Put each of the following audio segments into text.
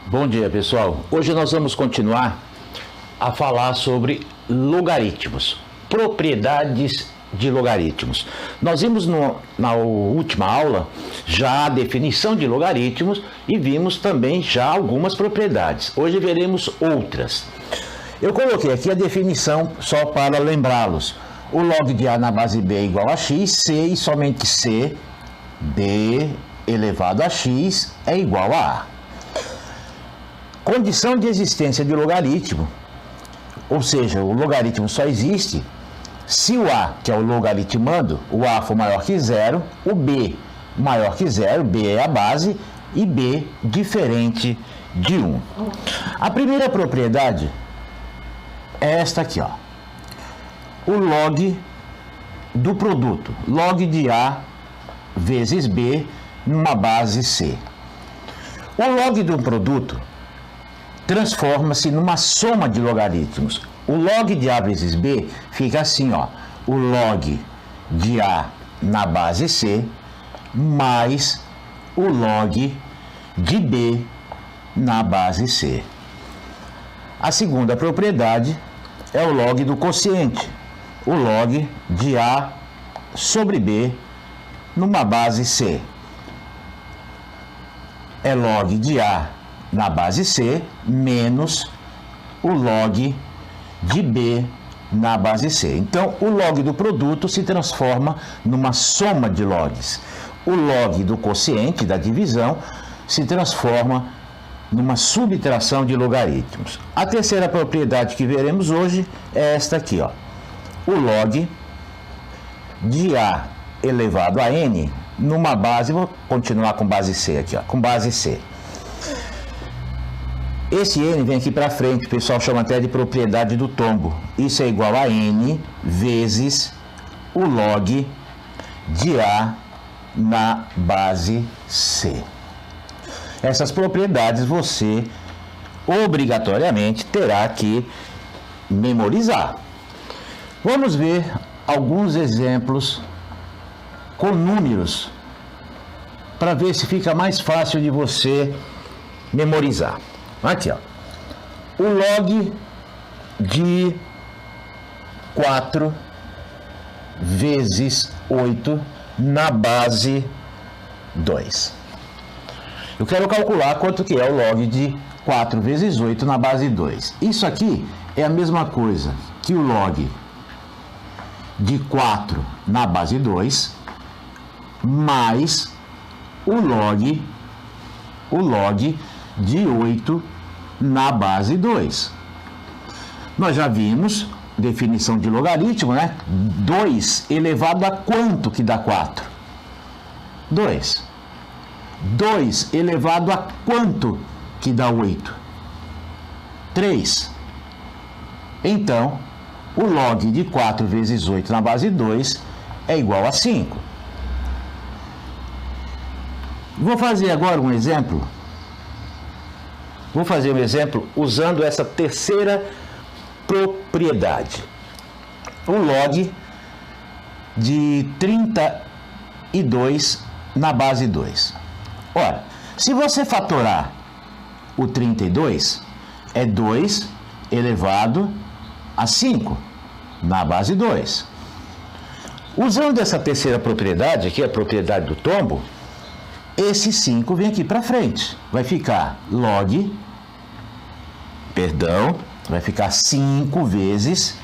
Bom dia, pessoal. Hoje nós vamos continuar a falar sobre logaritmos, propriedades de logaritmos. Nós vimos na última aula já a definição de logaritmos e vimos também já algumas propriedades. Hoje veremos outras. Eu coloquei aqui a definição só para lembrá-los. O log de A na base B é igual a x, C e somente C, B elevado a x é igual a A. Condição de existência de logaritmo, ou seja, o logaritmo só existe se o A, que é o logaritmando, o A for maior que zero, o B maior que zero, B é a base, e B diferente de 1. A primeira propriedade é esta aqui, ó. O log do produto, log de A vezes B numa base C. O log do produto transforma-se numa soma de logaritmos. O log de A vezes B fica assim, ó. O log de A na base C mais o log de B na base C. A segunda propriedade é o log do quociente. O log de A sobre B numa base C. É log de A na base C menos o log de B na base C. Então, o log do produto se transforma numa soma de logs. O log do quociente, da divisão, se transforma numa subtração de logaritmos. A terceira propriedade que veremos hoje é esta aqui, ó. O log de A elevado a N numa base, vou continuar com base C aqui, ó, com base C. Esse N vem aqui para frente, o pessoal chama até de propriedade do tombo. Isso é igual a N vezes o log de A na base C. Essas propriedades você obrigatoriamente terá que memorizar. Vamos ver alguns exemplos com números para ver se fica mais fácil de você memorizar. Aqui, ó. O log de 4 vezes 8 na base 2. Eu quero calcular quanto que é o log de 4 vezes 8 na base 2. Isso aqui é a mesma coisa que o log de 4 na base 2 mais o log de 8 na base 2. Nós já vimos definição de logaritmo, né? 2 elevado a quanto que dá 4? 2. 2 elevado a quanto que dá 8? 3. Então, o log de 4 vezes 8 na base 2 é igual a 5. Vou fazer agora um exemplo. Vou fazer um exemplo usando essa terceira propriedade. O log de 32 na base 2. Ora, se você fatorar o 32, é 2 elevado a 5 na base 2. Usando essa terceira propriedade, aqui é a propriedade do tombo, esse 5 vem aqui para frente. Vai ficar vai ficar 5 vezes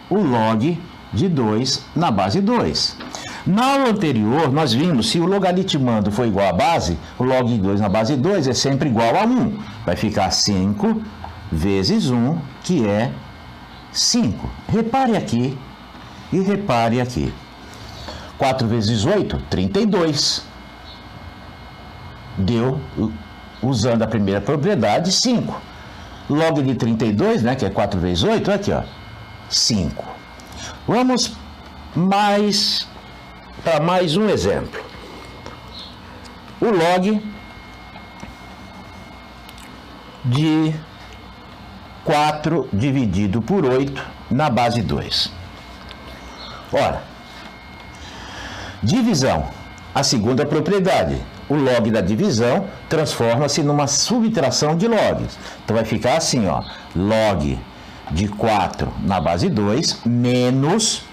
o log de 2 na base 2. Na aula anterior, nós vimos se o logaritmando for igual à base, o log de 2 na base 2 é sempre igual a 1. Vai ficar 5 vezes 1, que é 5. Repare aqui e repare aqui. 4 vezes 8, 32. Deu, usando a primeira propriedade, 5. Log de 32, né, que é 4 vezes 8, aqui, ó, 5. Vamos para mais um exemplo. O log de 4 dividido por 8 na base 2. Ora, divisão, a segunda propriedade. o log da divisão transforma-se numa subtração de logs. Então vai ficar assim, ó, log de 4 na base 2 menos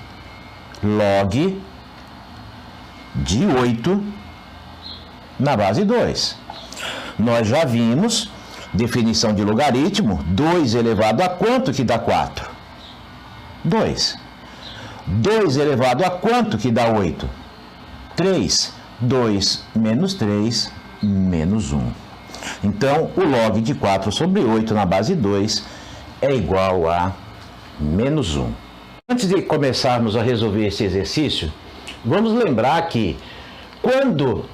log de 8 na base 2. Nós já vimos, definição de logaritmo, 2 elevado a quanto que dá 4? 2. 2 elevado a quanto que dá 8? 3. 2 menos 3, menos 1. Então, o log de 4 sobre 8 na base 2 é igual a menos 1. Antes de começarmos a resolver esse exercício, vamos lembrar que quando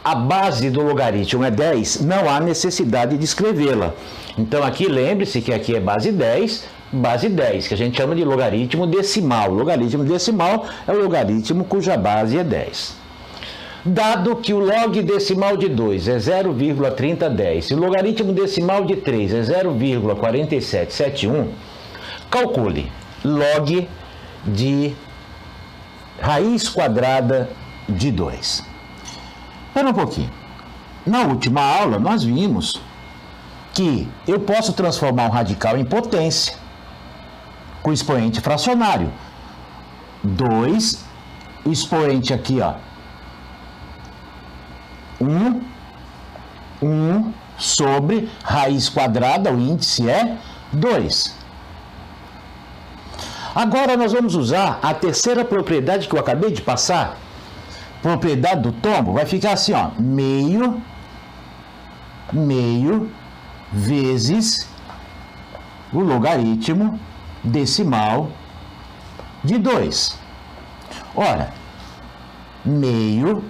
a base do logaritmo é 10, não há necessidade de escrevê-la. Então, aqui, lembre-se que aqui é base 10, que a gente chama de logaritmo decimal. Logaritmo decimal é o logaritmo cuja base é 10. Dado que o log decimal de 2 é 0,3010 e o logaritmo decimal de 3 é 0,4771, calcule log de raiz quadrada de 2. Espera um pouquinho. Na última aula, nós vimos que eu posso transformar um radical em potência com expoente fracionário. 2, o expoente aqui, ó, 1 sobre raiz quadrada, o índice é 2. Agora nós vamos usar a terceira propriedade que eu acabei de passar, propriedade do tombo, vai ficar assim, ó, meio vezes o logaritmo decimal de 2. Ora, meio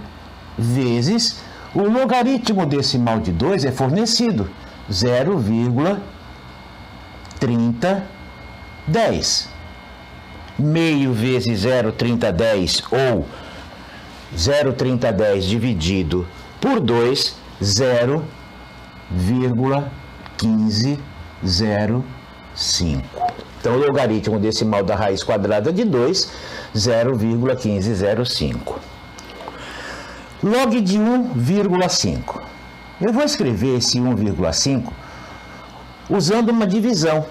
vezes o logaritmo decimal de 2 é fornecido 0,3010. Meio vezes 0,3010 ou 0,3010 dividido por 2, 0,1505. Então, o logaritmo decimal da raiz quadrada de 2, 0,1505. Log de 1,5. Eu vou escrever esse 1,5 usando uma divisão.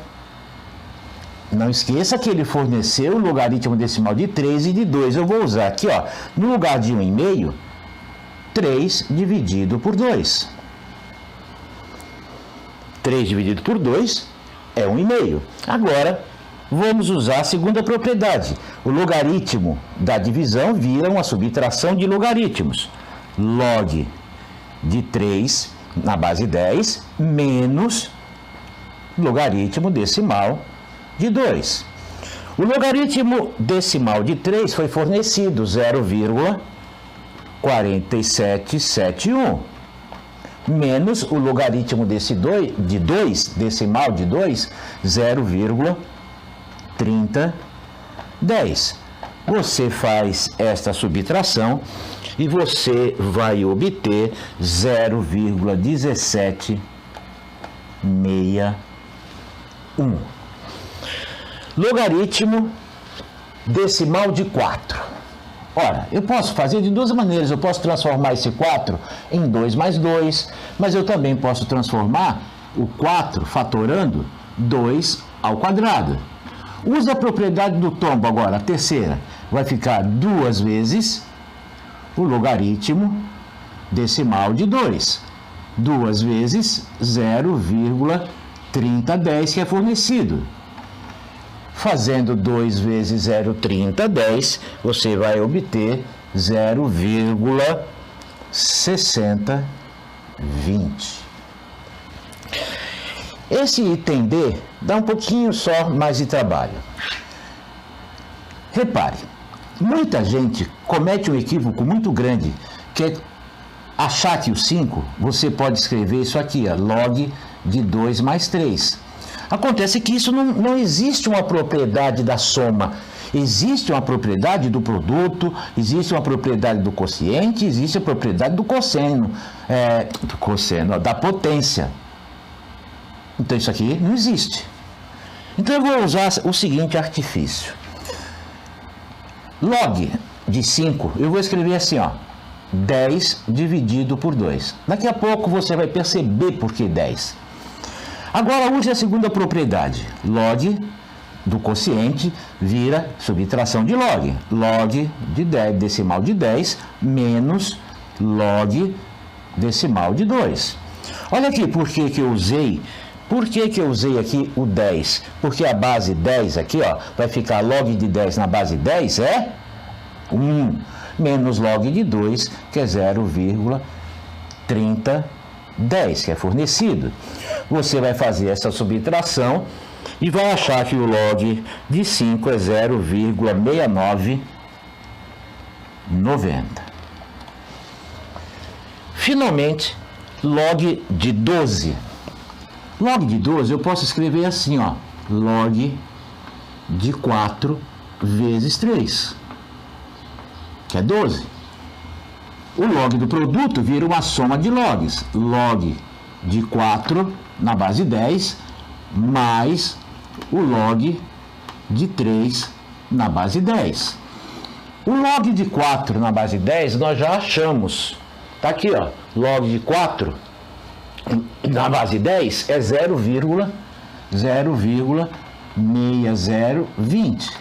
Não esqueça que ele forneceu o logaritmo decimal de 3 e de 2. Eu vou usar aqui, ó, no lugar de 1,5, 3 dividido por 2. 3 dividido por 2 é 1,5. Agora, vamos usar a segunda propriedade. O logaritmo da divisão vira uma subtração de logaritmos. Log de 3 na base 10 menos logaritmo decimal de 2. O logaritmo decimal de 3 foi fornecido 0,4771 menos o logaritmo de 2, decimal de 2, 0,3010. Você faz esta subtração e você vai obter 0,1761. Logaritmo decimal de 4. Ora, eu posso fazer de duas maneiras. Eu posso transformar esse 4 em 2 mais 2, mas eu também posso transformar o 4 fatorando 2 ao quadrado. Usa a propriedade do tombo agora, a terceira. Vai ficar 2 vezes o logaritmo decimal de 2. 2 vezes 0,3010 que é fornecido. Fazendo 2 vezes 0,3010, você vai obter 0,6020. Esse item D dá um pouquinho só mais de trabalho. Repare, muita gente comete um equívoco muito grande, que é achar que o 5, você pode escrever isso aqui, ó, log de 2 mais 3. Acontece que isso não existe uma propriedade da soma. Existe uma propriedade do produto, existe uma propriedade do quociente, existe a propriedade do cosseno, da potência. Então isso aqui não existe. Então eu vou usar o seguinte artifício. Log de 5, eu vou escrever assim, ó, 10 dividido por 2. Daqui a pouco você vai perceber por que 10. Agora use a segunda propriedade. Log do quociente vira subtração de log. Log de 10, decimal de 10, menos log decimal de 2. Olha aqui por que eu usei. Por que eu usei aqui o 10? Porque a base 10 aqui, ó, vai ficar log de 10 na base 10 é 1, menos log de 2, que é 0,3010, que é fornecido. Você vai fazer essa subtração e vai achar que o log de 5 é 0,6990. Finalmente, log de 12. Log de 12 eu posso escrever assim, ó, log de 4 vezes 3, que é 12. O log do produto vira uma soma de logs. Log de 4 na base 10, mais o log de 3 na base 10. O log de 4 na base 10 nós já achamos. Tá aqui, ó, log de 4 na base 10 é 0,6020.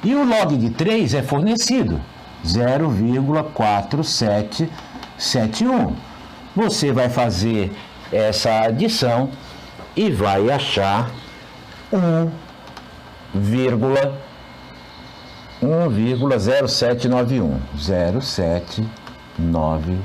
E o log de 3 é fornecido, 0,4771. Você vai fazer essa adição e vai achar 1,0791. 0791.